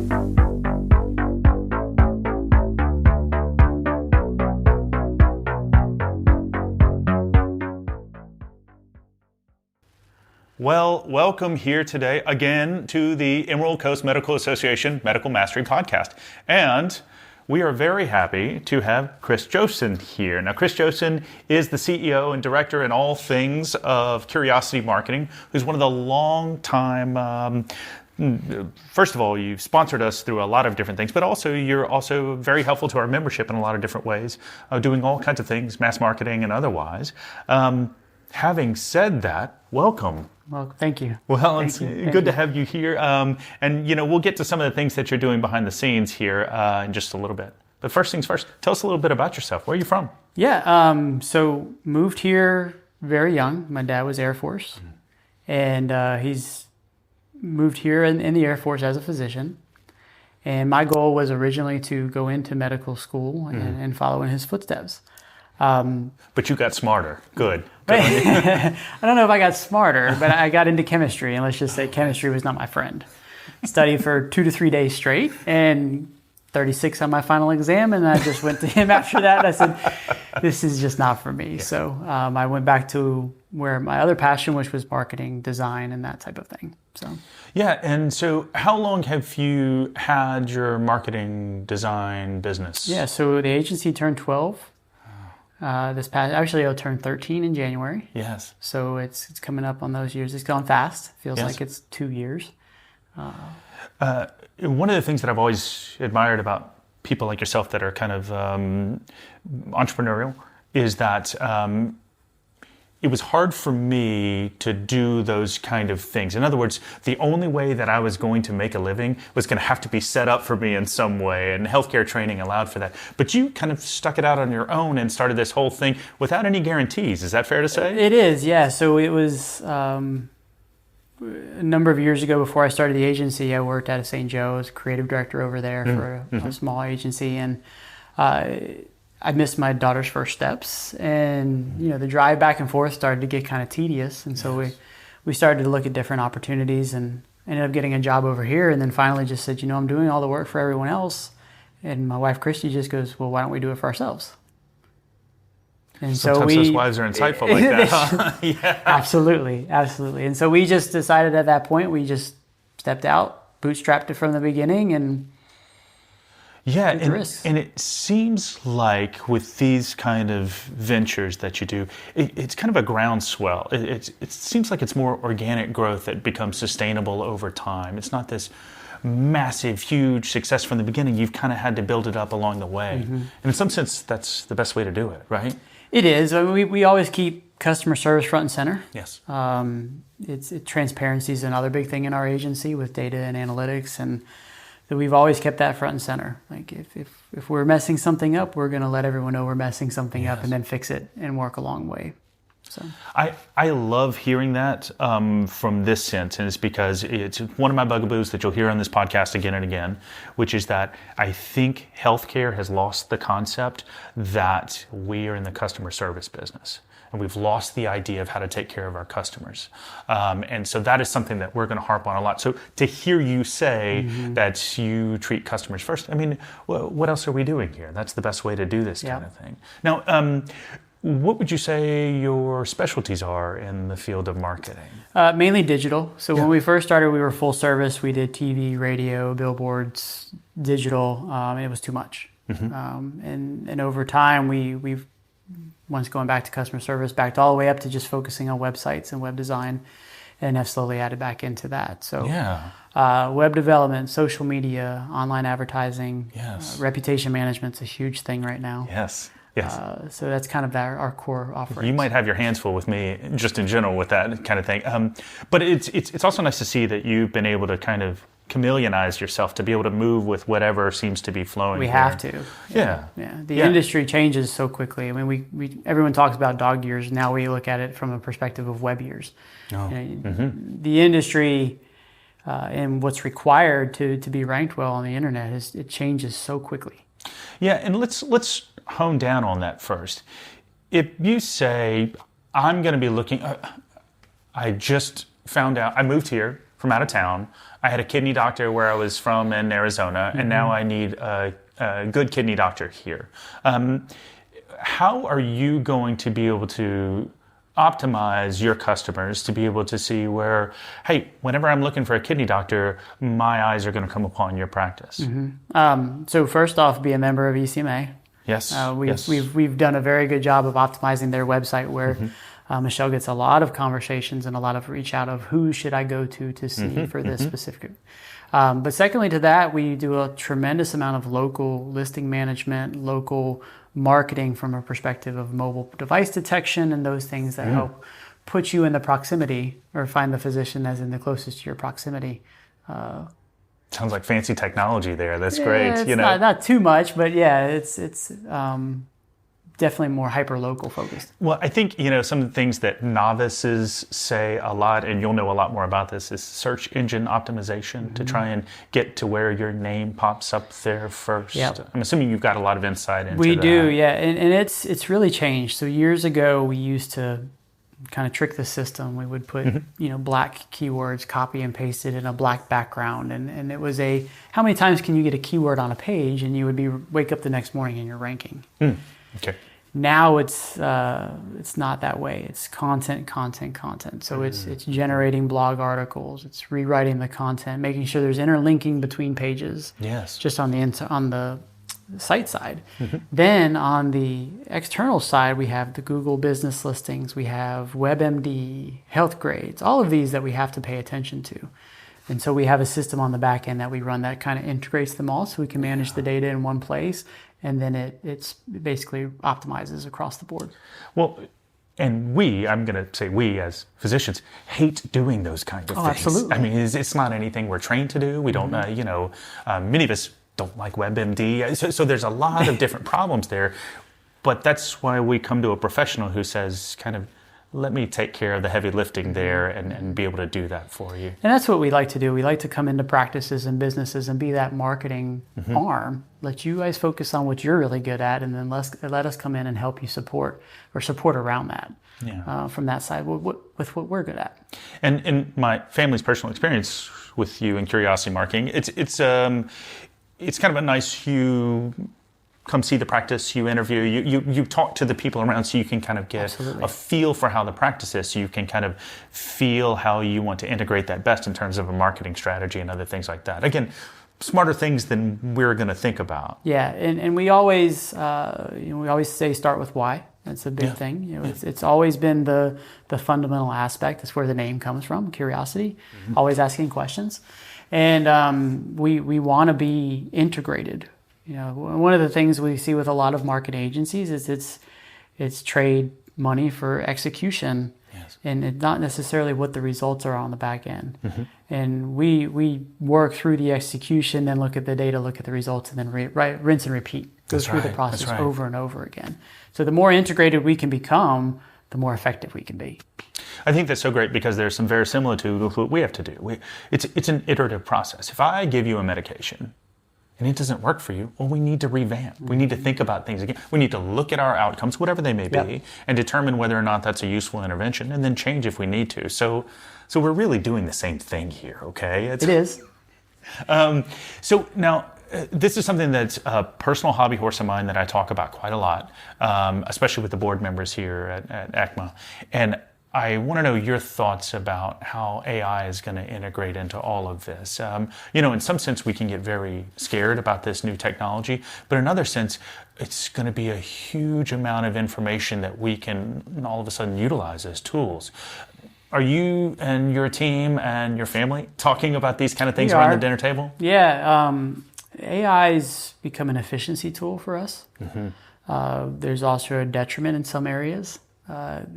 Well, welcome here today again to the Emerald Coast Medical Association Medical Mastery Podcast. And we are very happy to have Chris Josten here. Now, Chris Josten is the CEO and director in all things of Curiosity Marketing, who's one of the long-time first of all, you've sponsored us through a lot of different things, but also you're also very helpful to our membership in a lot of different ways, doing all kinds of things, mass marketing and otherwise. Having said that, welcome. Well, thank you. Well, it's good to have you here. And, we'll get to some of the things that you're doing behind the scenes here in just a little bit. But first things first, tell us a little bit about yourself. Where are you from? Yeah, so moved here very young. My dad was Air Force, and he's moved here in the Air Force as a physician. And my goal was originally to go into medical school and follow in his footsteps. But you got smarter. Good. I don't know if I got smarter, but I got into chemistry, and let's just say chemistry was not my friend. Studied for 2 to 3 days straight, and 36 on my final exam, and I just went to him after that. And I said, this is just not for me. Yeah. So I went back to where my other passion, which was marketing, design, and that type of thing. So yeah, and so how long have you had your marketing design business? Yeah, so the agency turned 12. It'll turn 13 in January. Yes. So it's coming up on those years. It's gone fast. Feels like it's 2 years. One of the things that I've always admired about people like yourself that are kind of entrepreneurial is that it was hard for me to do those kind of things. In other words, the only way that I was going to make a living was going to have to be set up for me in some way, and healthcare training allowed for that. But you kind of stuck it out on your own and started this whole thing without any guarantees. Is that fair to say? It is, yeah. So it was a number of years ago before I started the agency. I worked out of St. Joe's, creative director over there for a small agency, and I missed my daughter's first steps, and the drive back and forth started to get kind of tedious, and so we started to look at different opportunities, and ended up getting a job over here, and then finally just said, I'm doing all the work for everyone else, and my wife Christy just goes, well, why don't we do it for ourselves? And sometimes those wives are insightful like that, huh? Yeah. Absolutely. And so we just decided at that point, we just stepped out, bootstrapped it from the beginning, and yeah, and it seems like with these kind of ventures that you do, it's kind of a groundswell. It seems like it's more organic growth that becomes sustainable over time. It's not this massive, huge success from the beginning. You've kind of had to build it up along the way. And in some sense, that's the best way to do it, right? It is. I mean, we always keep customer service front and center. Yes. Transparency is another big thing in our agency with data and analytics, and that we've always kept that front and center. Like if we're messing something up, we're going to let everyone know we're messing something up and then fix it and work a long way. So I love hearing that from this sense, and it's because it's one of my bugaboos that you'll hear on this podcast again and again, which is that I think healthcare has lost the concept that we are in the customer service business. And we've lost the idea of how to take care of our customers. And so that is something that we're going to harp on a lot. So to hear you say that you treat customers first, I mean, what else are we doing here? That's the best way to do this kind of thing. Now, what would you say your specialties are in the field of marketing? Mainly digital. So when we first started, we were full service. We did TV, radio, billboards, digital. It was too much. And over time, we've once going back to customer service, backed all the way up to just focusing on websites and web design, and have slowly added back into that. So web development, social media, online advertising, reputation management's a huge thing right now. Yes. So that's kind of our core offering. You might have your hands full with me just in general with that kind of thing. But it's also nice to see that you've been able to kind of chameleonize yourself to be able to move with whatever seems to be flowing. We have to. Yeah. The industry changes so quickly. I mean, we everyone talks about dog years. Now we look at it from a perspective of web years. The industry and what's required to be ranked well on the internet it changes so quickly. Yeah, and let's hone down on that first. If you say, I'm going to be looking, I just found out, I moved here from out of town. I had a kidney doctor where I was from in Arizona, and now I need a good kidney doctor here. How are you going to be able to optimize your customers to be able to see where, hey, whenever I'm looking for a kidney doctor, my eyes are going to come upon your practice? So first off, be a member of ECMA. Yes. We've done a very good job of optimizing their website where Michelle gets a lot of conversations and a lot of reach out of who should I go to see for this specific. But secondly to that, we do a tremendous amount of local listing management, local marketing from a perspective of mobile device detection and those things that help put you in the proximity or find the physician as in the closest to your proximity. Sounds like fancy technology there. That's great. It's not too much, but yeah, it's definitely more hyper-local focused. Well, I think, some of the things that novices say a lot, and you'll know a lot more about this, is search engine optimization to try and get to where your name pops up there first. Yep. I'm assuming you've got a lot of insight into that. We do, yeah. And it's really changed. So years ago, we used to kind of trick the system. We would put, black keywords, copy and paste it in a black background. And it was how many times can you get a keyword on a page and you would wake up the next morning and you're ranking. Okay. Now it's not that way. It's content. So it's generating blog articles. It's rewriting the content, making sure there's interlinking between pages. Yes. Just on the site side. Then on the external side, we have the Google business listings. We have WebMD, health grades, all of these that we have to pay attention to. And so we have a system on the back end that we run that kind of integrates them all so we can manage the data in one place. And then it basically optimizes across the board. Well, and I'm going to say we as physicians hate doing those kind of things. Absolutely. I mean, it's not anything we're trained to do. We don't, many of us don't like WebMD. So there's a lot of different problems there. But that's why we come to a professional who says, kind of, let me take care of the heavy lifting there and be able to do that for you. And that's what we like to do. We like to come into practices and businesses and be that marketing arm. Let you guys focus on what you're really good at, and then let us come in and help you support around that from that side with what we're good at. And in my family's personal experience with you in curiosity marketing, it's kind of a nice come see the practice, you interview, you talk to the people around so you can kind of get a feel for how the practice is, so you can kind of feel how you want to integrate that best in terms of a marketing strategy and other things like that. Again, smarter things than we're going to think about. Yeah, and we always say start with why. That's a big thing. It's always been the fundamental aspect. That's where the name comes from, curiosity, always asking questions. And we want to be integrated. One of the things we see with a lot of market agencies is it's trade money for execution, and it's not necessarily what the results are on the back end. And we work through the execution, then look at the data, look at the results, and then rinse and repeat. Go through the process over and over again. So the more integrated we can become, the more effective we can be. I think that's so great because there's some verisimilitude with what we have to do. It's an iterative process. If I give you a medication and it doesn't work for you, well, we need to revamp. We need to think about things again. We need to look at our outcomes, whatever they may be, and determine whether or not that's a useful intervention, and then change if we need to. So we're really doing the same thing here, okay? It is. So now, this is something that's a personal hobby horse of mine that I talk about quite a lot, especially with the board members here at ECMA. And I want to know your thoughts about how AI is going to integrate into all of this. In some sense, we can get very scared about this new technology, but in another sense, it's going to be a huge amount of information that we can all of a sudden utilize as tools. Are you and your team and your family talking about these kind of things around the dinner table? Yeah, AI's become an efficiency tool for us. There's also a detriment in some areas.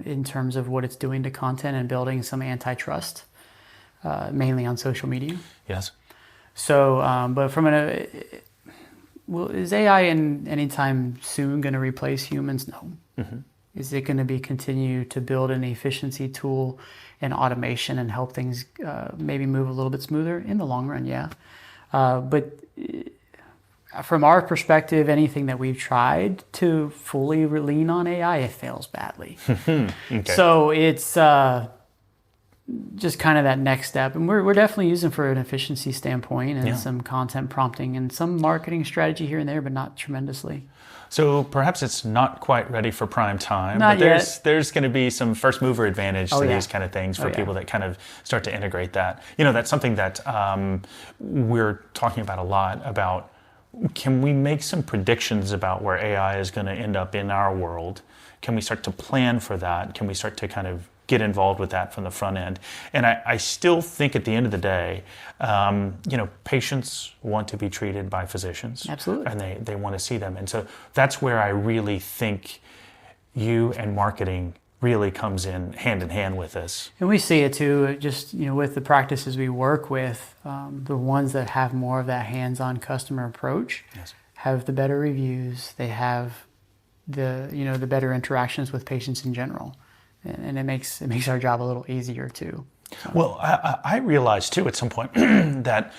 In terms of what it's doing to content and building some antitrust, mainly on social media. Yes. So, but is AI anytime soon going to replace humans? No. Is it going to be continue to build an efficiency tool and automation and help things maybe move a little bit smoother in the long run? Yeah. But from our perspective, anything that we've tried to fully lean on AI, it fails badly. Okay. So it's just kind of that next step. And we're definitely using for an efficiency standpoint and some content prompting and some marketing strategy here and there, but not tremendously. So perhaps it's not quite ready for prime time, not but yet. there's going to be some first mover advantage to these kind of things for people that kind of start to integrate that. That's something that we're talking about a lot about. Can we make some predictions about where AI is going to end up in our world? Can we start to plan for that? Can we start to kind of get involved with that from the front end? And I still think at the end of the day, patients want to be treated by physicians. Absolutely. And they want to see them. And so that's where I really think you and marketing really comes in hand with this. And we see it too, just with the practices we work with, the ones that have more of that hands-on customer approach have the better reviews. They have the better interactions with patients in general, and it makes our job a little easier too. So. Well, I realized too at some point that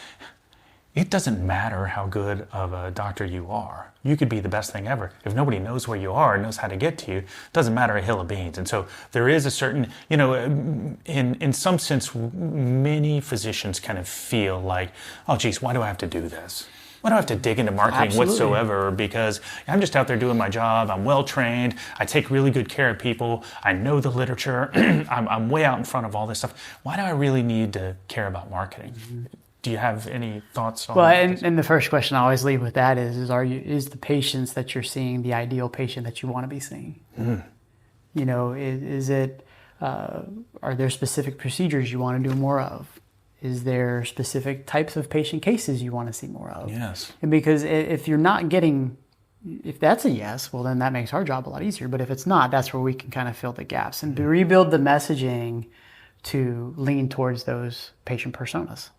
it doesn't matter how good of a doctor you are. You could be the best thing ever. If nobody knows where you are and knows how to get to you, it doesn't matter a hill of beans. And so there is a certain, in some sense, many physicians kind of feel like, oh, geez, why do I have to do this? Why do I have to dig into marketing whatsoever? Because I'm just out there doing my job. I'm well trained. I take really good care of people. I know the literature. I'm way out in front of all this stuff. Why do I really need to care about marketing? Mm-hmm. Do you have any thoughts on that? Well, and the first question I always leave with that is the patients that you're seeing the ideal patient that you want to be seeing? Mm. Is it, are there specific procedures you want to do more of? Is there specific types of patient cases you want to see more of? Yes. And because if you're not getting, if that's a yes, well, then that makes our job a lot easier. But if it's not, that's where we can kind of fill the gaps and rebuild the messaging to lean towards those patient personas.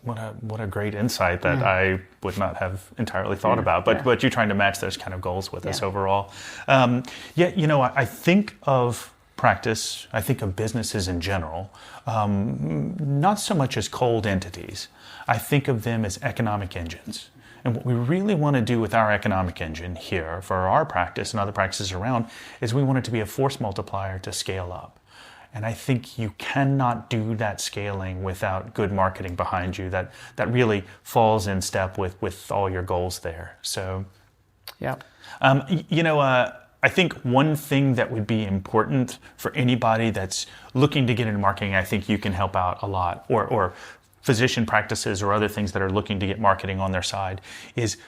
What a great insight that I would not have entirely thought about, but you're trying to match those kind of goals with us overall. I think of practice, I think of businesses in general, not so much as cold entities. I think of them as economic engines. And what we really want to do with our economic engine here for our practice and other practices around is we want it to be a force multiplier to scale up. And I think you cannot do that scaling without good marketing behind you that really falls in step with all your goals there. So, I think one thing that would be important for anybody that's looking to get into marketing, I think you can help out a lot, or physician practices or other things that are looking to get marketing on their side, is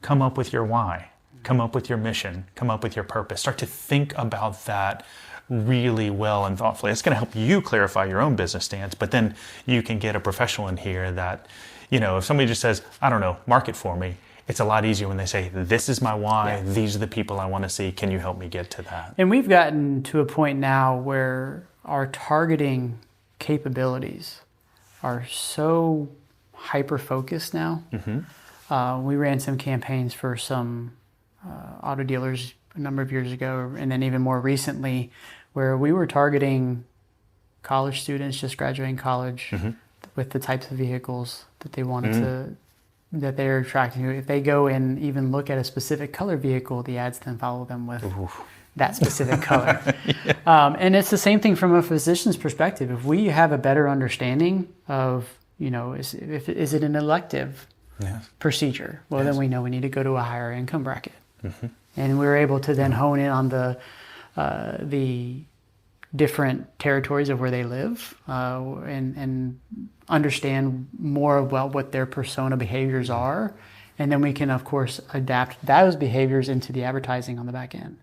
come up with your why, come up with your mission, come up with your purpose. Start to think about that really well and thoughtfully. It's going to help you clarify your own business stance, but then you can get a professional in here that, if somebody just says, I don't know, market for me, it's a lot easier when they say, this is my why, these are the people I want to see, can you help me get to that? And we've gotten to a point now where our targeting capabilities are so hyper-focused now. Mm-hmm. We ran some campaigns for some auto dealers a number of years ago, and then even more recently, where we were targeting college students just graduating college with the types of vehicles that they wanted that they're attracted to. If they go and even look at a specific color vehicle, the ads then follow them with that specific color. And it's the same thing from a physician's perspective. If we have a better understanding of, is it an elective procedure? Well, then we know we need to go to a higher income bracket. Mm-hmm. And we were able to then hone in on the different territories of where they live and understand more about what their persona behaviors are. And then we can, of course, adapt those behaviors into the advertising on the back end.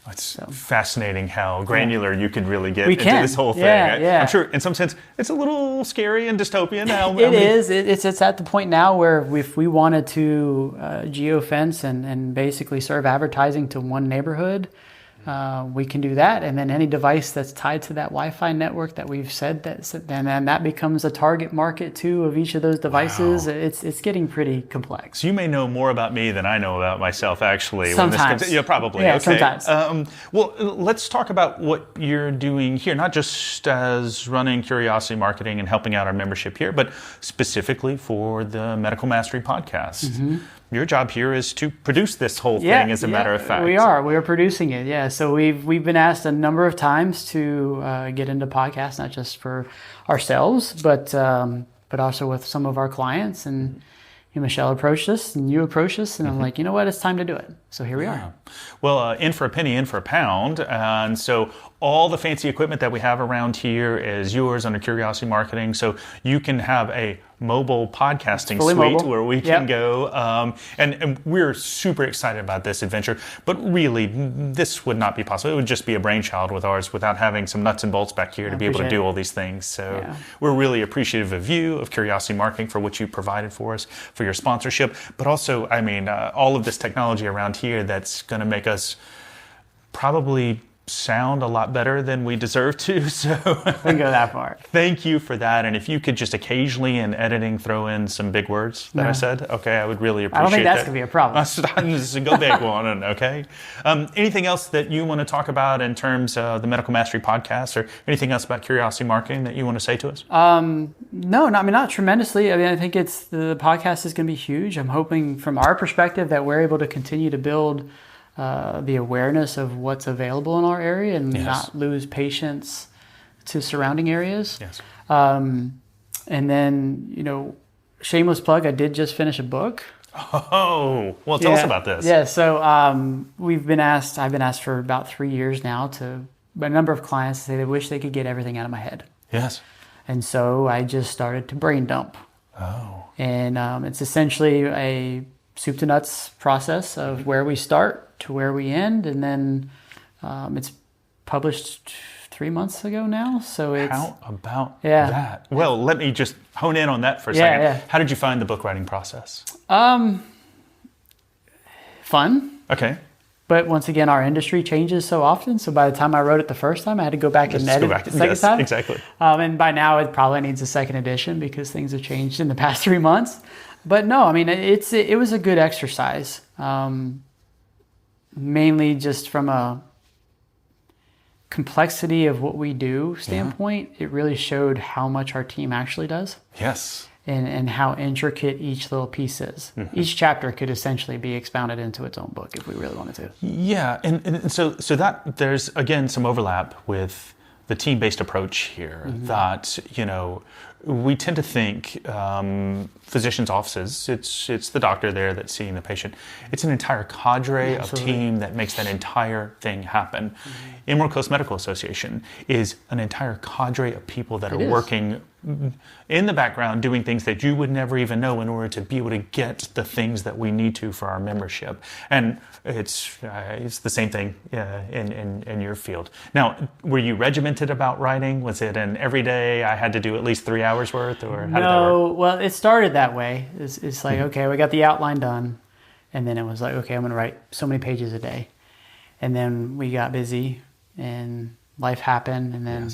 It's fascinating how granular you can really get into this whole thing. I'm sure in some sense it's a little scary and dystopian now. It is. It's at the point now where if we wanted to geofence and basically serve advertising to one neighborhood, we can do that. And then any device that's tied to that Wi-Fi network that we've said, then that becomes a target market too of each of those devices. Wow. It's getting pretty complex. So you may know more about me than I know about myself, actually. Sometimes. Probably. Yeah, okay. Sometimes. Well, let's talk about what you're doing here, not just as running Curiosity Marketing and helping out our membership here, but specifically for the Medical Mastery podcast. Mm-hmm. your job here is to produce this whole thing, as a matter of fact. We are producing it. Yeah. So we've been asked a number of times to get into podcasts, not just for ourselves, but also with some of our clients. And Michelle approached us, and you approached us, and I'm like, you know what? It's time to do it. So here we are. Well, in for a penny, in for a pound. And so all the fancy equipment that we have around here is yours under Curiosity Marketing. So you can have a mobile podcasting suite mobile. Where we can go. And we're super excited about this adventure. But really, this would not be possible. It would just be a brainchild with ours without having some nuts and bolts back here to be able to do all these things. So we're really appreciative of you, of Curiosity Marketing, for what you provided for us, for your sponsorship. But also, I mean, all of this technology around here that's going to make us probably sound a lot better than we deserve to. So we go that far. Thank you for that. And if you could just occasionally in editing throw in some big words that I said, okay, I would really appreciate that. I don't think that's going to be a problem. Just go big one, okay? Anything else that you want to talk about in terms of the Medical Mastery Podcast, or anything else about Curiosity Marketing that you want to say to us? No, not tremendously. I mean, I think the podcast is going to be huge. I'm hoping from our perspective that we're able to continue to build the awareness of what's available in our area and not lose patients to surrounding areas. Yes. And then, shameless plug, I did just finish a book. Oh, well, tell us about this. Yeah, so I've been asked for about 3 years now by a number of clients to say they wish they could get everything out of my head. Yes. And so I just started to brain dump. Oh. And it's essentially a soup to nuts process of where we start to where we end, and then it's published 3 months ago now. So it's how about that? Well, let me just hone in on that for a second. Yeah. How did you find the book writing process? Fun. Okay. But once again, our industry changes so often. So by the time I wrote it the first time, I had to go back and edit it the second time. Exactly. And by now, it probably needs a second edition because things have changed in the past 3 months. But no, I mean, it was a good exercise. Mainly just from a complexity of what we do standpoint, it really showed how much our team actually does. Yes. And how intricate each little piece is. Mm-hmm. Each chapter could essentially be expounded into its own book if we really wanted to. Yeah, and so that there's, again, some overlap with the team-based approach here, that, we tend to think physicians' offices, it's the doctor there that's seeing the patient. It's an entire cadre of team that makes that entire thing happen. Emerald Coast Medical Association is an entire cadre of people that are working in the background doing things that you would never even know in order to be able to get the things that we need to for our membership. And it's the same thing in your field. Now, were you regimented about writing? Was it an everyday, I had to do at least 3 hours worth, or how did that work? Well, it started that way. It's like, okay, we got the outline done. And then it was like, okay, I'm going to write so many pages a day. And then we got busy and life happened. And then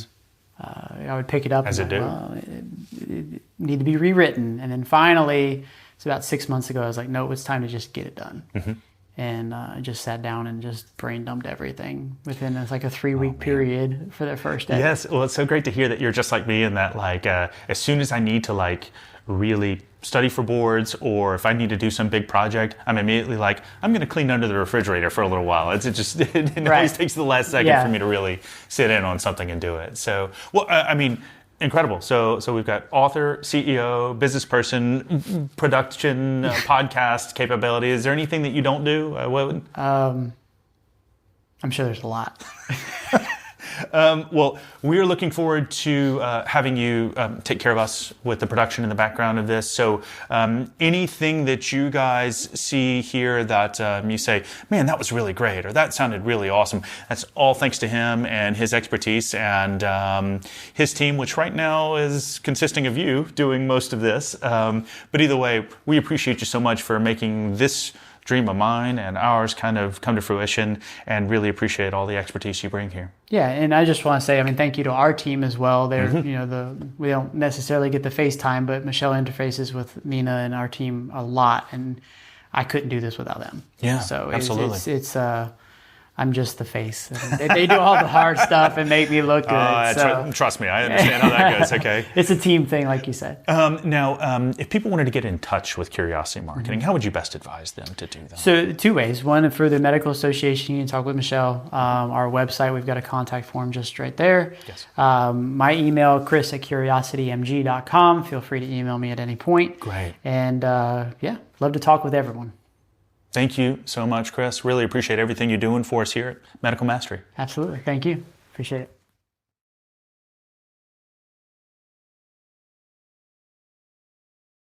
I would pick it up. As it did. Well, it need to be rewritten. And then finally, it's about 6 months ago, I was like, no, it's time to just get it done. Mm-hmm. And I just sat down and just brain dumped everything within a 3-week period for the first day. Yes, well, it's so great to hear that you're just like me, and that as soon as I need to really study for boards, or if I need to do some big project, I'm immediately I'm going to clean under the refrigerator for a little while. It always takes the last second for me to really sit in on something and do it. So, incredible. So we've got author, CEO, business person, production, podcast capability. Is there anything that you don't do? I'm sure there's a lot. Well, we're looking forward to having you take care of us with the production in the background of this. So anything that you guys see here that you say, man, that was really great, or that sounded really awesome, that's all thanks to him and his expertise and his team, which right now is consisting of you doing most of this. But either way, we appreciate you so much for making this dream of mine and ours kind of come to fruition, and really appreciate all the expertise you bring here. Yeah, and I just want to say, thank you to our team as well. They're, we don't necessarily get the FaceTime, but Michelle interfaces with Nina and our team a lot, and I couldn't do this without them. Yeah, so absolutely. It's I'm just the face. They do all the hard stuff and make me look good. Trust me, I understand how that goes. Okay. It's a team thing, like you said. Now, if people wanted to get in touch with Curiosity Marketing, how would you best advise them to do that? So 2 ways. One, for the Medical Association, you can talk with Michelle. Our website, we've got a contact form just right there. Yes. My email, chris@curiositymg.com. Feel free to email me at any point. Great. And love to talk with everyone. Thank you so much, Chris. Really appreciate everything you're doing for us here at Medical Mastery. Absolutely. Thank you. Appreciate it.